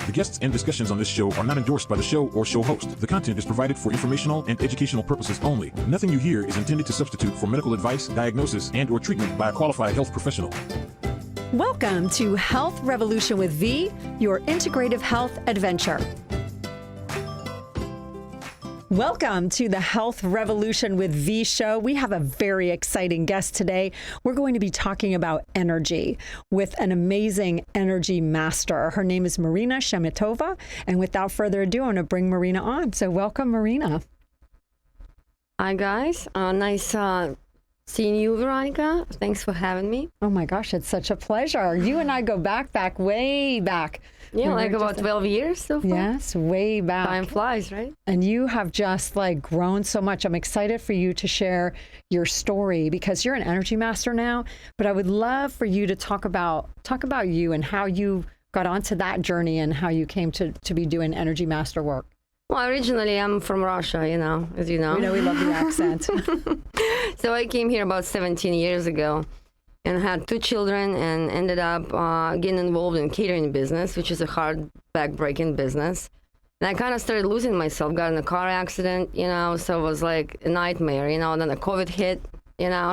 The guests and discussions on this show are not endorsed by the show or show host. The content is provided for informational and educational purposes only. Nothing you hear is intended to substitute for medical advice, diagnosis, and/or treatment by a qualified health professional. Welcome to Health Revolution with V, your integrative health adventure. Welcome to the Health Revolution with V show. We have a very exciting guest today. We're going to be talking about energy with an amazing energy master. Her name is Marina Shemetova. And without further ado, I'm going to bring Marina on. So welcome, Marina. Hi, guys. Nice seeing you, Veronica. Thanks for having me. Oh my gosh, it's such a pleasure. You and I go back, way back. Yeah, like about 12 years so far. Yes, way back. Time flies, right? And you have just like grown so much. I'm excited for you to share your story because you're an energy master now. But I would love for you to talk about you and how you got onto that journey and how you came to be doing energy master work. Well, originally I'm from Russia, as you know. We know we love the accent. So I came here about 17 years ago and had 2 children and ended up getting involved in catering business, which is a hard back-breaking business. And I kind of started losing myself, got in a car accident, so it was like a nightmare, and then the COVID hit,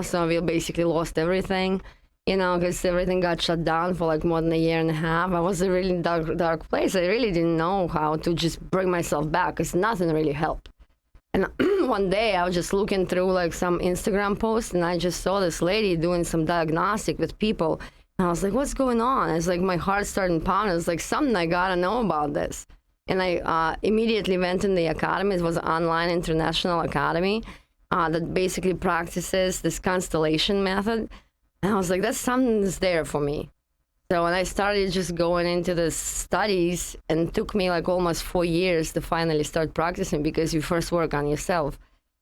so we basically lost everything, because everything got shut down for like more than a year and a half. I was in a really dark place. I really didn't know how to just bring myself back because nothing really helped. And one day I was just looking through like some Instagram posts and I just saw this lady doing some diagnostic with people. And I was like, what's going on? It's like my heart started pounding. It's like something I gotta know about this. And I immediately went in the academy. It was an online international academy that basically practices this constellation method. And I was like, that's something that's there for me. So when I started just going into the studies, and it took me like almost 4 years to finally start practicing because you first work on yourself,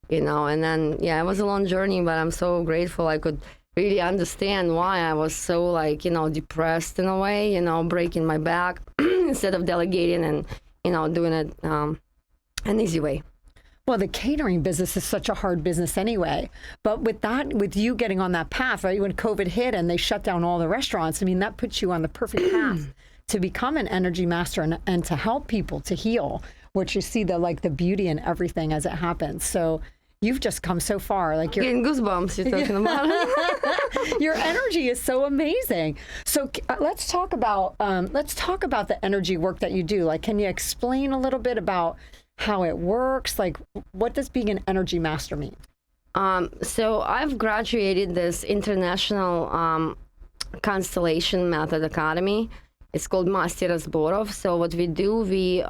and then, it was a long journey, but I'm so grateful I could really understand why I was so depressed in a way, breaking my back instead of delegating and, doing it an easy way. Well, the catering business is such a hard business anyway. But with you getting on that path, right, when COVID hit and they shut down all the restaurants, I mean, that puts you on the perfect path to become an energy master and to help people to heal, which you see the beauty in everything as it happens. So you've just come so far. Like you're getting goosebumps you're talking about. Your energy is so amazing. So let's talk about the energy work that you do. Like, can you explain a little bit about how it works? Like, what does being an energy master mean? So I've graduated this international constellation method academy. It's called Master Razborov. So what we do, we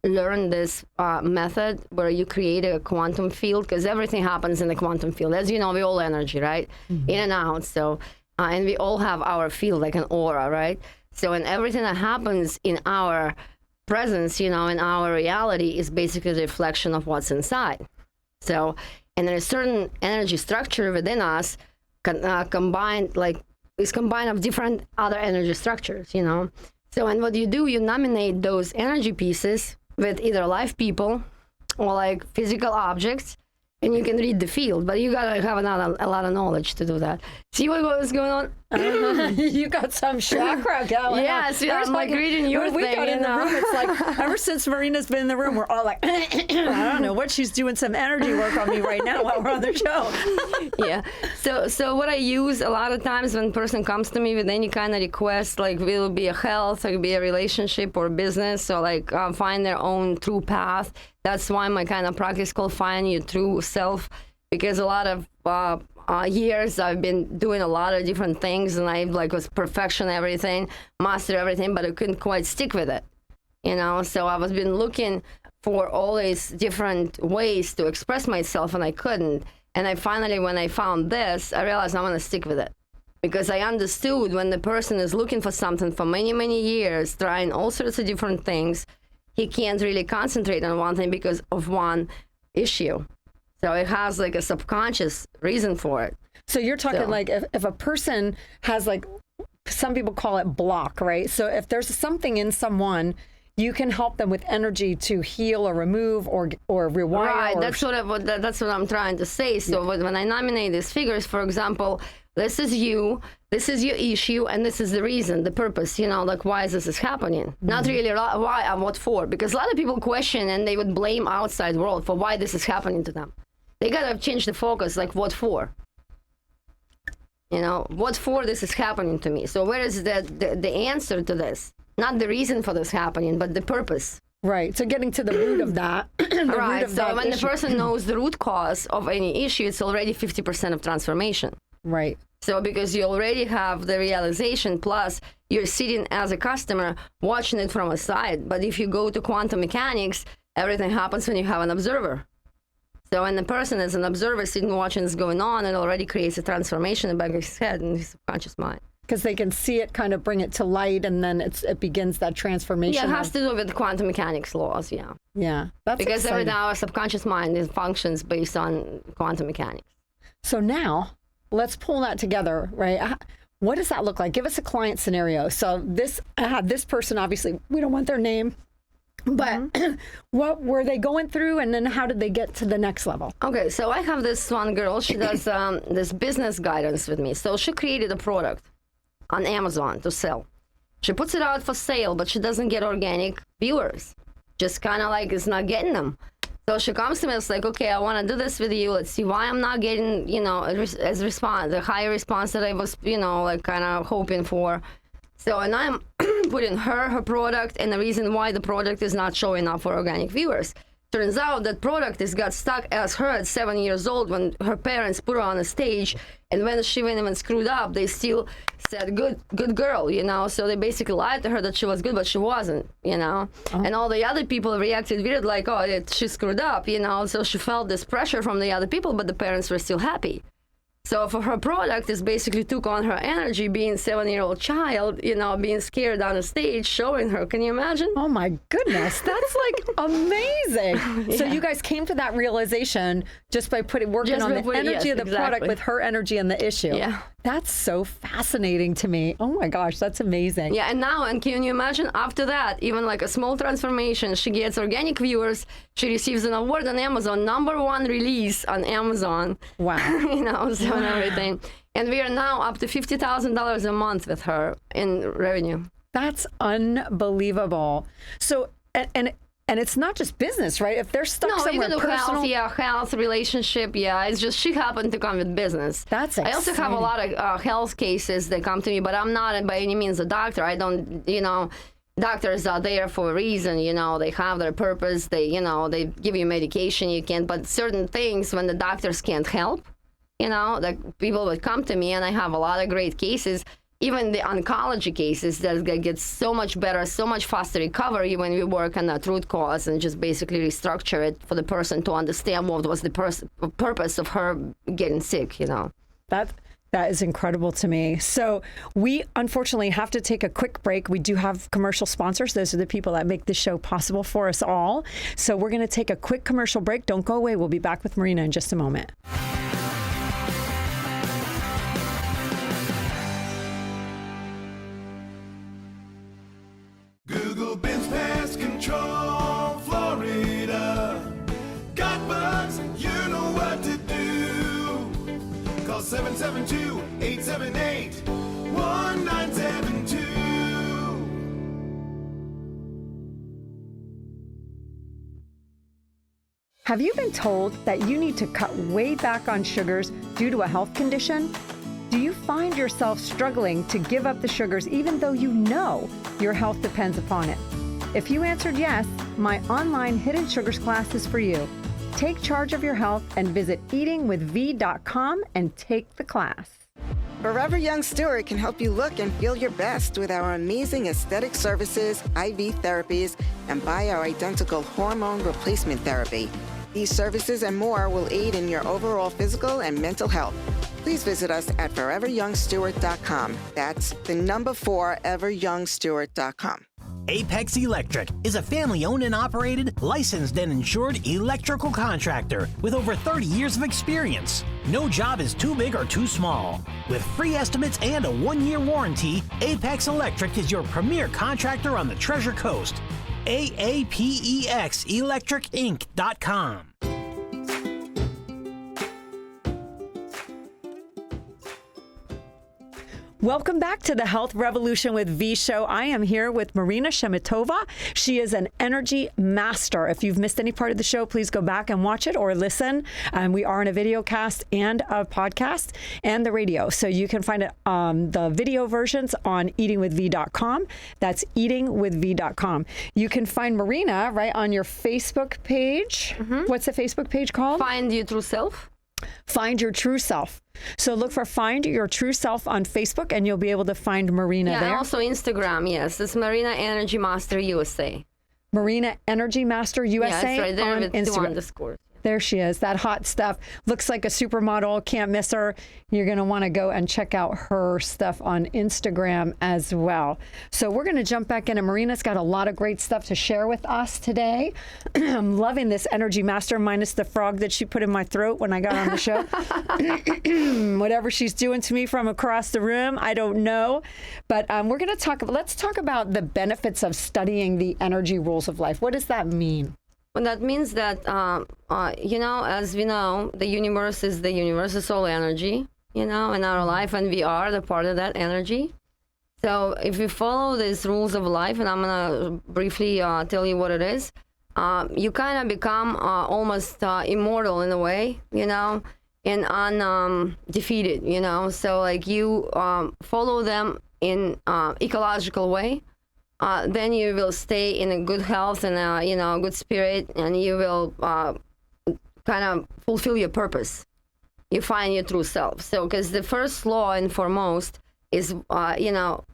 learn this method where you create a quantum field, because everything happens in the quantum field. As you know, we're all energy, right? Mm-hmm. In and out. So, and we all have our field, like an aura, right? So, and everything that happens in our presence, in our reality is basically the reflection of what's inside. So, and there's a certain energy structure within us combined of different other energy structures, So, and what you do, you nominate those energy pieces with either live people or like physical objects, and you can read the field, but you gotta have a lot of knowledge to do that. See what was going on? You got some chakra going. Yes, I'm like reading your thing. We got in the room. It's like ever since Marina's been in the room, we're all like, I don't know what she's doing some energy work on me right now while we're on the show. Yeah. So what I use a lot of times when a person comes to me with any kind of request, like will it be a health, or be a relationship or business, or like find their own true path. That's why my kind of practice called Find Your True Self, because a lot of years I've been doing a lot of different things, and I was perfection everything, master everything, but I couldn't quite stick with it, So I was been looking for all these different ways to express myself, and I couldn't. And I finally, when I found this, I realized I'm gonna stick with it, because I understood when the person is looking for something for many, many years, trying all sorts of different things, he can't really concentrate on one thing because of one issue. So it has like a subconscious reason for it. So you're talking like if a person has some people call it block, right? So if there's something in someone, you can help them with energy to heal or remove or rewire. Right, or that's what I'm trying to say. So when I nominate these figures, for example, this is you, this is your issue, and this is the reason, the purpose, like why this is happening. Not really why and what for, because a lot of people question and they would blame outside world for why this is happening to them. They gotta change the focus, like what for? What for this is happening to me? So where is the answer to this? Not the reason for this happening, but the purpose. Right. So getting to the root of that. Right. So when the person knows the root cause of any issue, it's already 50% of transformation. Right. So because you already have the realization, plus you're sitting as a customer watching it from a side. But if you go to quantum mechanics, everything happens when you have an observer. So when the person is an observer sitting watching what's going on, it already creates a transformation in the back of his head and his subconscious mind. Because they can see it, kind of bring it to light, and then it begins that transformation. Yeah, it has to do with quantum mechanics laws, yeah. Yeah, that's because exciting. every now our subconscious mind functions based on quantum mechanics. So now, let's pull that together, right? What does that look like? Give us a client scenario. So I had this person, obviously, we don't want their name, but what were they going through, and then how did they get to the next level? Okay, so I have this one girl, she does this business guidance with me. So she created a product on Amazon to sell. She puts it out for sale, but she doesn't get organic viewers. Just kind of like is not getting them. So she comes to me, it's like, okay, I want to do this with you. Let's see why I'm not getting, the higher response that I was, kind of hoping for. So, and I'm putting her product, and the reason why the product is not showing up for organic viewers. Turns out that product got stuck as her at 7 years old when her parents put her on a stage, and when she went and screwed up, they still said, good girl, So they basically lied to her that she was good, but she wasn't, And all the other people reacted weird, like, oh, she screwed up, So she felt this pressure from the other people, but the parents were still happy. So for her product, is basically took on her energy, being a 7-year-old child, being scared on a stage, showing her. Can you imagine? Oh my goodness, that's like amazing. Yeah. So you guys came to that realization just by working on the energy of the product with her energy and the issue. Yeah. That's so fascinating to me. Oh my gosh, that's amazing. Yeah, and can you imagine after that, even like a small transformation, she gets organic viewers, she receives an award on Amazon, #1 release on Amazon. Wow. And everything. And we are now up to $50,000 a month with her in revenue. That's unbelievable. So, and it's not just business, right? If they're stuck somewhere even personal. Health, relationship, it's just she happened to come with business. That's exciting. I also have a lot of health cases that come to me, but I'm not by any means a doctor. I don't, doctors are there for a reason, they have their purpose. They give you medication you can, but certain things when the doctors can't help, like people would come to me, and I have a lot of great cases. Even the oncology cases that get so much better, so much faster recovery when we work on that root cause and just basically restructure it for the person to understand what was the purpose of her getting sick, That is incredible to me. So we unfortunately have to take a quick break. We do have commercial sponsors. Those are the people that make this show possible for us all. So we're going to take a quick commercial break. Don't go away. We'll be back with Marina in just a moment. Google bins pest control, Florida. Got bugs, you know what to do. Call 772-878-1972. Have you been told that you need to cut way back on sugars due to a health condition? Do you find yourself struggling to give up the sugars even though you know your health depends upon it? If you answered yes, my online Hidden Sugars class is for you. Take charge of your health and visit eatingwithv.com and take the class. Forever Young Stewart can help you look and feel your best with our amazing aesthetic services, IV therapies, and bioidentical hormone replacement therapy. These services and more will aid in your overall physical and mental health. Please visit us at foreveryoungstewart.com. That's the number 4, everyoungstewart.com. Apex Electric is a family-owned and operated, licensed and insured electrical contractor with over 30 years of experience. No job is too big or too small. With free estimates and a 1-year warranty, Apex Electric is your premier contractor on the Treasure Coast. AAPEXelectricinc.com. Welcome back to the Health Revolution with V Show. I am here with Marina Shemetova. She is an energy master. If you've missed any part of the show, please go back and watch it or listen. We are in a video cast and a podcast and the radio. So you can find it the video versions on eatingwithv.com. That's eatingwithv.com. You can find Marina right on your Facebook page. What's the Facebook page called? Find your true self. Find Your True Self. So look for Find Your True Self on Facebook, and you'll be able to find Marina Yeah, there. and also Instagram, yes. It's Marina Energy Master USA. Marina Energy Master USA Yeah, it's right there on with 2 Instagram. underscores. There she is, that hot stuff. Looks like a supermodel, can't miss her. You're going to want to go and check out her stuff on Instagram as well. So we're going to jump back in, and Marina's got a lot of great stuff to share with us today. I'm loving this Energy Master, minus the frog that she put in my throat when I got on the show. Whatever she's doing to me from across the room, I don't know. But we're going to let's talk about the benefits of studying the energy rules of life. What does that mean? Well, that means that, as we know, the universe is all energy, in our life, and we are the part of that energy. So if you follow these rules of life, and I'm going to briefly tell you what it is, you kind of become almost immortal in a way, and undefeated, So like you follow them in ecological way. Then you will stay in a good health and a good spirit, and you will kind of fulfill your purpose. You find your true self. So, because the first law and foremost is,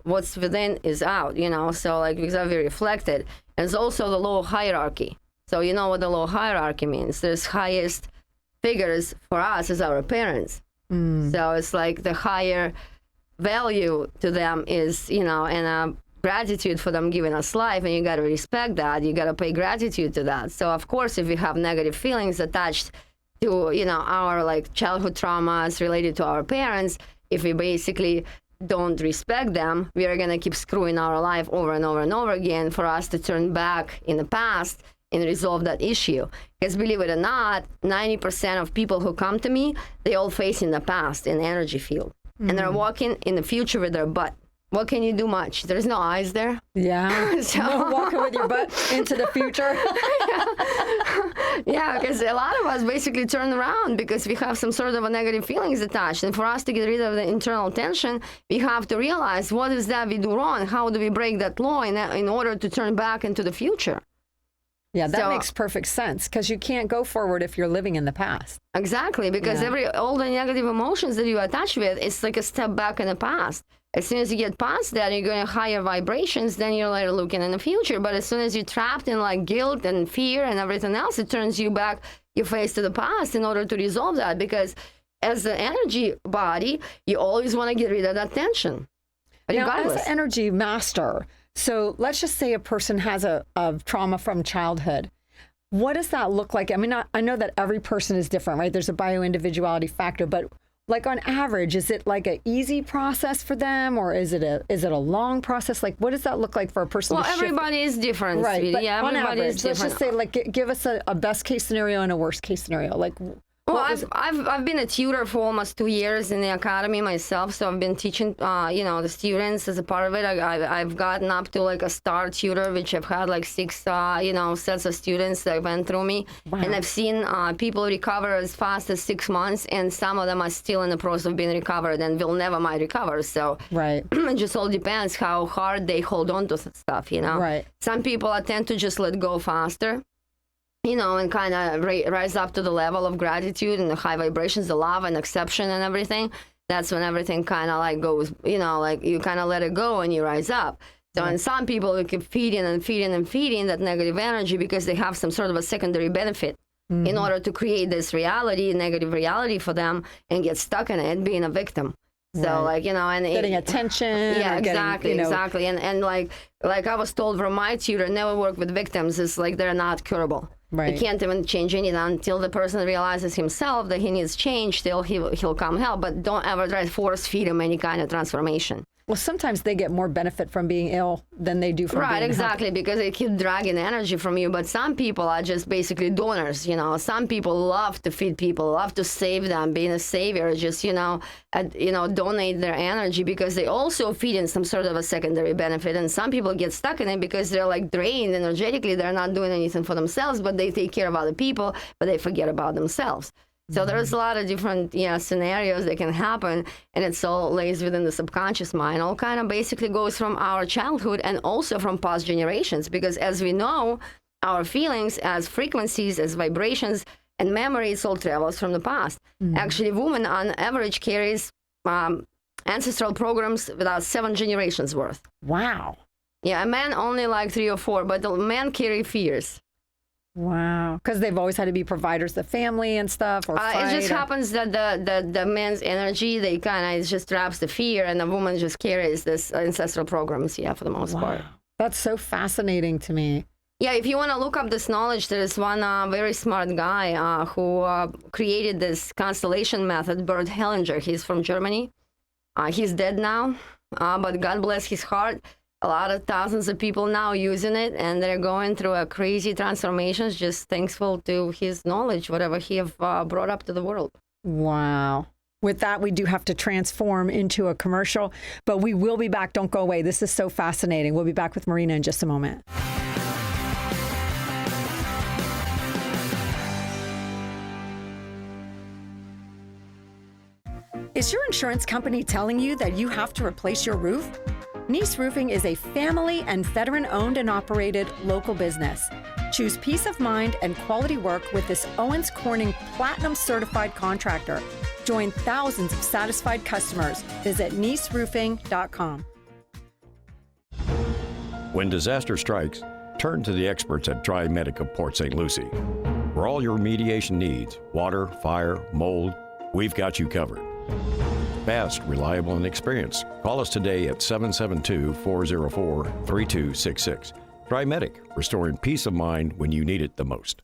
what's within is out. So like because we reflected, and it's also the law of hierarchy. So you know what the law of hierarchy means. There's highest figures for us as our parents. So it's like the higher value to them is, and gratitude for them giving us life, and you got to respect that. You got to pay gratitude to that. So of course, if we have negative feelings attached to our like childhood traumas related to our parents, if we basically don't respect them, we are going to keep screwing our life over and over and over again for us to turn back in the past and resolve that issue. Because believe it or not, 90% of people who come to me, they all face in the past in the energy field, and they're walking in the future with their butt. What can you do much? There's no eyes there. Yeah. So- No walking with your butt into the future. Yeah, because a lot of us basically turn around because we have some sort of a negative feelings attached. And for us to get rid of the internal tension, we have to realize what is that we do wrong? How do we break that law in order to turn back into the future? Yeah, that So- makes perfect sense, because you can't go forward if you're living in the past. Exactly, because Yeah. all the negative emotions that you attach with, it's like a step back in the past. As soon as you get past that, you're going to higher vibrations, then you're like looking in the future. But as soon as you're trapped in like guilt and fear and everything else, it turns you back, your face to the past in order to resolve that. Because as an energy body, you always want to get rid of that tension. Now, as Regardless. an energy master, so let's just say a person has a trauma from childhood. What does that look like? I mean, I know that every person is different, right? There's a bio-individuality factor, but like on average, is it like an easy process for them, or is it a long process? Like, what does that look like for a person Well, to shift? everybody is different, Right, sweetie. but Yeah, on everybody average, is let's different. just say, like, give us a best case scenario and a worst case scenario. Like, Well, what was I've been a tutor for almost 2 years in the academy myself, so I've been teaching, the students as a part of it. I've gotten up to like a star tutor, which I've had like 6, sets of students that went through me, and I've seen people recover as fast as 6 months, and some of them are still in the process of being recovered and will never might recover. So right. it just all depends how hard they hold on to stuff, Right. Some people tend to just let go faster. And kind of rise up to the level of gratitude and the high vibrations, the love and acceptance and everything. That's when everything kind of like goes, like you kind of let it go and you rise up. So, and some people will keep feeding and feeding and feeding that negative energy because they have some sort of a secondary benefit in order to create this reality, negative reality for them, and get stuck in it, being a victim. So, Right. and Getting attention. yeah, or getting, exactly, exactly. And like I was told from my tutor, never work with victims. It's like they're not curable. Right. You can't even change anything until the person realizes himself that he needs change. Still, he'll come help. But don't ever try to force feed him any kind of transformation. Well, sometimes they get more benefit from being ill than they do from Right, being exactly, because they keep dragging energy from you. But some people are just basically donors, you know. Some people love to feed people, love to save them, being a savior, just, donate their energy because they also feed in some sort of a secondary benefit. And some people get stuck in it because they're like drained energetically. They're not doing anything for themselves, but they take care of other people, but they forget about themselves. So there's a lot of different scenarios that can happen, and it's all lays within the subconscious mind. All kind of basically goes from our childhood and also from past generations, because as we know, our feelings as frequencies, as vibrations, and memories all travels from the past. Actually, a woman on average carries ancestral programs without 7 generations worth. Wow. Yeah, a man only like 3 or 4, but the men carry fears. Wow. Because they've always had to be providers of the family and stuff, or fight. It just happens that the man's energy, they kind of just traps the fear, and the woman just carries this ancestral programs, for the most part. That's so fascinating to me. Yeah, if you want to look up this knowledge, there is one very smart guy who created this constellation method, Bert Hellinger. He's from Germany. He's dead now, but God bless his heart. A lot of thousands of people now using it, and they're going through a crazy transformations, just thankful to his knowledge, whatever he have brought up to the world. Wow. With that, we do have to transform into a commercial, but we will be back. Don't go away. This is so fascinating. We'll be back with Marina in just a moment. Is your insurance company telling you that you have to replace your roof? Nice Roofing is a family and veteran-owned and operated local business. Choose peace of mind and quality work with this Owens Corning Platinum Certified contractor. Join thousands of satisfied customers. Visit niceroofing.com. When disaster strikes, turn to the experts at TriMedic of Port St. Lucie. For all your remediation needs, water, fire, mold, we've got you covered. Fast, reliable, and experienced. Call us today at 772-404-3266. TriMedic, restoring peace of mind when you need it the most.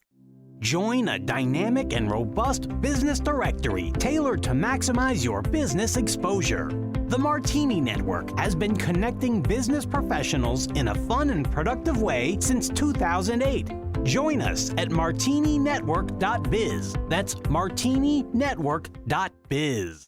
Join a dynamic and robust business directory tailored to maximize your business exposure. The Martini Network has been connecting business professionals in a fun and productive way since 2008. Join us at martininetwork.biz. That's martininetwork.biz.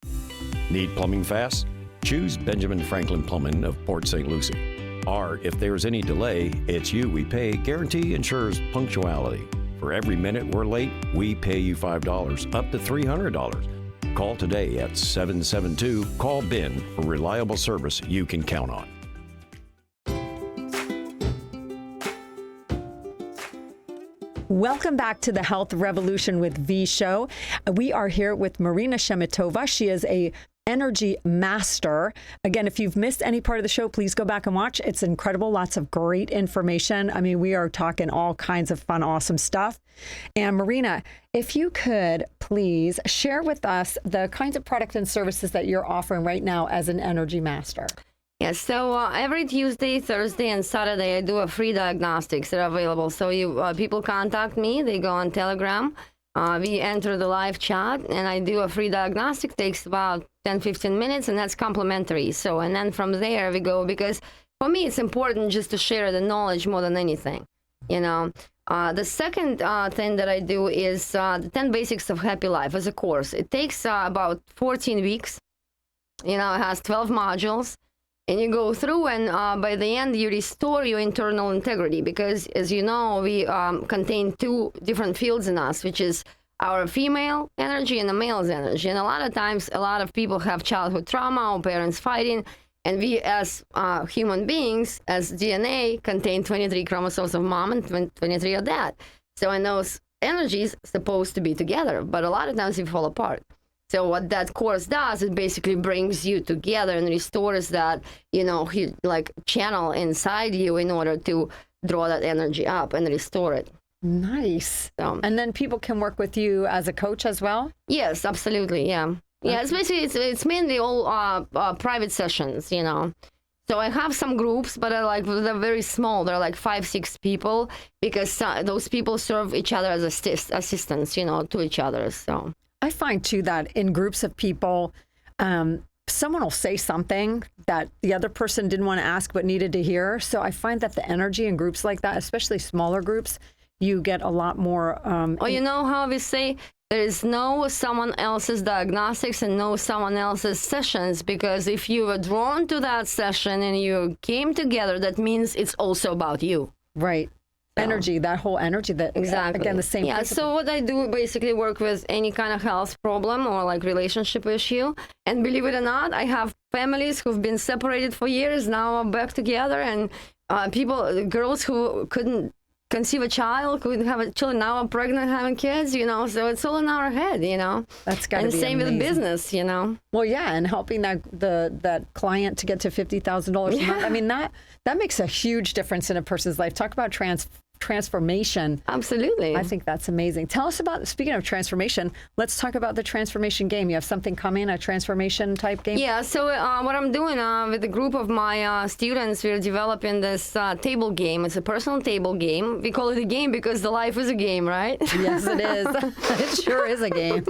Need plumbing fast? Choose Benjamin Franklin Plumbing of Port St. Lucie. Or if there's any delay, it's you we pay. Guarantee ensures punctuality. For every minute we're late, we pay you $5, up to $300. Call today at 772-CALL-BEN for reliable service you can count on. Welcome back to the Health Revolution with V show. We are here with Marina Shemetova. She is a energy master. Again, if you've missed any part of the show, please go back and watch. It's incredible. Lots of great information. I mean, we are talking all kinds of fun, awesome stuff. And Marina, if you could please share with us the kinds of products and services that you're offering right now as an energy master. Yes, so every Tuesday, Thursday, and Saturday, I do a free diagnostics that are available. So people contact me, they go on Telegram, we enter the live chat, and I do a free diagnostic. Takes about 10-15 minutes, and that's complimentary. So, and then from there we go, because for me it's important just to share the knowledge more than anything, you know. The second thing that I do is the 10 Basics of Happy Life as a course. It takes about 14 weeks. You know, it has 12 modules. And you go through, and by the end, you restore your internal integrity, because, as you know, we contain 2 different fields in us, which is our female energy and the male's energy. And a lot of times, a lot of people have childhood trauma or parents fighting, and we, as human beings, as DNA, contain 23 chromosomes of mom and 23 of dad. So, and those energies supposed to be together, but a lot of times we fall apart. So what that course does, it basically brings you together and restores that, you know, like channel inside you in order to draw that energy up and restore it. Nice. So, and then people can work with you as a coach as well? Yes, absolutely. Yeah. Yeah, it's basically, it's mainly all private sessions, you know. So I have some groups, but they're very small. They're like 5-6 people, because those people serve each other as assistants, you know, to each other. So I find too that in groups of people, some someone will say something that the other person didn't want to ask but needed to hear. So I find that the energy in groups like that, especially smaller groups, you get a lot more. Well, you know how we say there is no someone else's diagnostics and no someone else's sessions, because if you were drawn to that session and you came together, that means it's also about you. Right. Energy, that whole energy that, Exactly. again, the same Yeah, principle. so what I do basically work with any kind of health problem or like relationship issue. And believe it or not, I have families who've been separated for years now are back together, and girls who couldn't conceive a child, couldn't have a children, now are pregnant, having kids, you know, so it's all in our head, you know. That's got to be same amazing. with business, you know. Well, yeah, and helping that client to get to $50,000 a month. I mean, that makes a huge difference in a person's life. Talk about transformation. Absolutely. I think that's amazing. Tell us about, speaking of transformation, let's talk about the transformation game. You have something coming, a transformation type game? Yeah, so what I'm doing with a group of my students, we're developing this table game. It's a personal table game. We call it a game because the life is a game, right? Yes, it is. It sure is a game.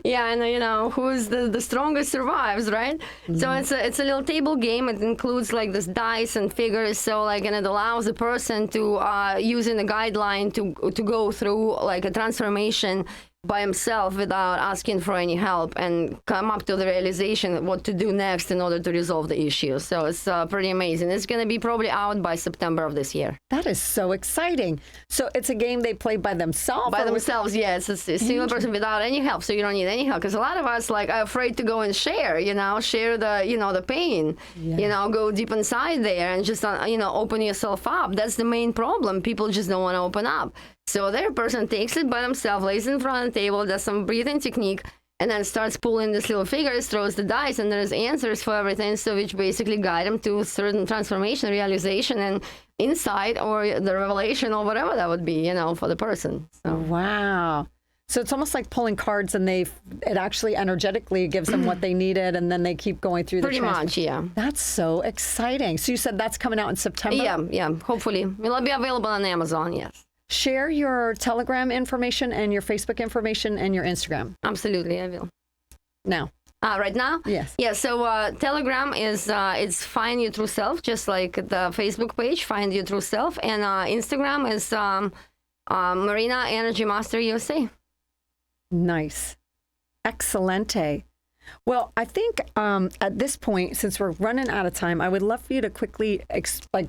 Yeah, and you know, who's the strongest survives, right? So it's a little table game. It includes like this dice and figures. So like, and it allows the person to using a guideline to go through like a transformation by himself without asking for any help, and come up to the realization of what to do next in order to resolve the issue. So it's pretty amazing. It's going to be probably out by September of this year. That is so exciting. So it's a game they play by themselves? By themselves, yes. It's a single person without any help, so you don't need any help. Because a lot of us like are afraid to go and share the, you know, the pain, you know, go deep inside there and just, you know, open yourself up. That's the main problem. People just don't want to open up. So their person takes it by themselves, lays it in front of the table, does some breathing technique, and then starts pulling this little figures, throws the dice, and there's answers for everything, so which basically guide them to certain transformation, realization, and insight, or the revelation, or whatever that would be, you know, for the person. So. Wow. So it's almost like pulling cards, and it actually energetically gives them what they needed, and then they keep going through the Pretty much, yeah. That's so exciting. So you said that's coming out in September? Yeah, hopefully. It'll be available on Amazon, yes. Share your Telegram information and your Facebook information and your Instagram. Absolutely, I will. Now. Right now? Yes. Yeah, so Telegram is it's Find You True Self, just like the Facebook page, Find You True Self. And Instagram is Marina Energy Master USA. Nice. Excelente. Well, I think at this point, since we're running out of time, I would love for you to quickly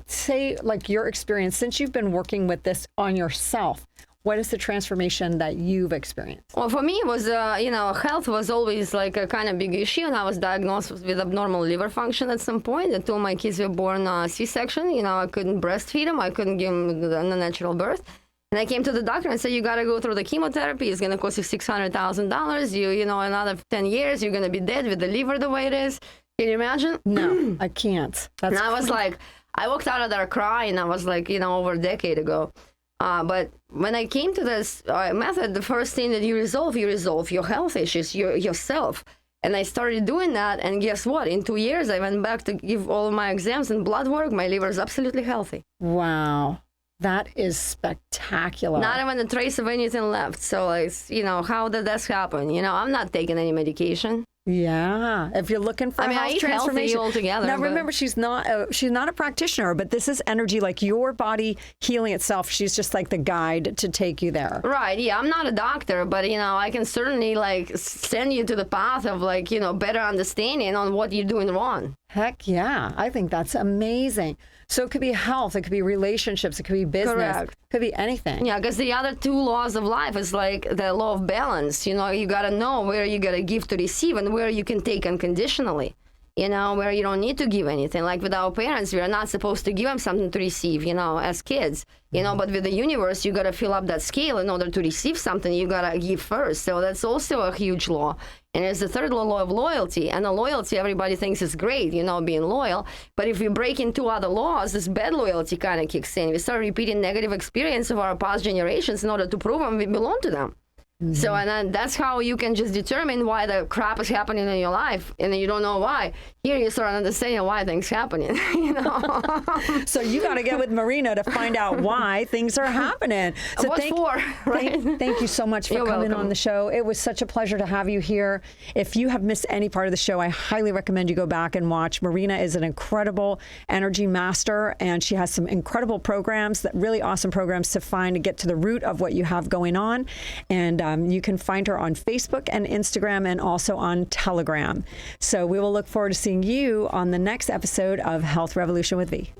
say your experience since you've been working with this on yourself. What is the transformation that you've experienced? Well, for me, it was, you know, health was always like a kind of big issue, and I was diagnosed with abnormal liver function at some point. And 2 of my kids were born C-section. You know, I couldn't breastfeed them. I couldn't give them the natural birth. And I came to the doctor and said, you got to go through the chemotherapy. It's going to cost you $600,000. You know, another 10 years, you're going to be dead with the liver the way it is. Can you imagine? No, I can't. And I was like, I walked out of there crying. I was like, you know, over a decade ago. But when I came to this method, the first thing that you resolve your health issues, yourself. And I started doing that. And guess what? In 2 years, I went back to give all my exams and blood work. My liver is absolutely healthy. Wow. That is spectacular. Not even a trace of anything left. So, you know, how did this happen? You know, I'm not taking any medication. Yeah, if you're looking for I health eat transformation healthy altogether. Now, remember, she's not a practitioner, but this is energy, like your body healing itself. She's just like the guide to take you there. Right. Yeah, I'm not a doctor, but you know, I can certainly like send you to the path of like, you know, better understanding on what you're doing wrong. Heck yeah, I think that's amazing. So it could be health, it could be relationships, it could be business, Correct. it could be anything. Yeah, because the other 2 laws of life is like the law of balance. You know, you got to know where you got to give to receive and where you can take unconditionally. You know, where you don't need to give anything. Like with our parents, we are not supposed to give them something to receive, you know, as kids. You know, but with the universe, you got to fill up that scale. In order to receive something, you got to give first. So that's also a huge law. And it's the third law of loyalty. And the loyalty, everybody thinks is great, you know, being loyal. But if we break into other laws, this bad loyalty kind of kicks in. We start repeating negative experience of our past generations in order to prove them we belong to them. So, and then that's how you can just determine why the crap is happening in your life, and then you don't know why. Here you start understanding why things happening. You know. So you got to get with Marina to find out why things are happening. So What for, right? Thank you so much for You're coming welcome. on the show. It was such a pleasure to have you here. If you have missed any part of the show, I highly recommend you go back and watch. Marina is an incredible energy master, and she has some incredible programs, that really awesome programs to find and get to the root of what you have going on. And you can find her on Facebook and Instagram, and also on Telegram. So we will look forward to seeing you on the next episode of Health Revolution with V.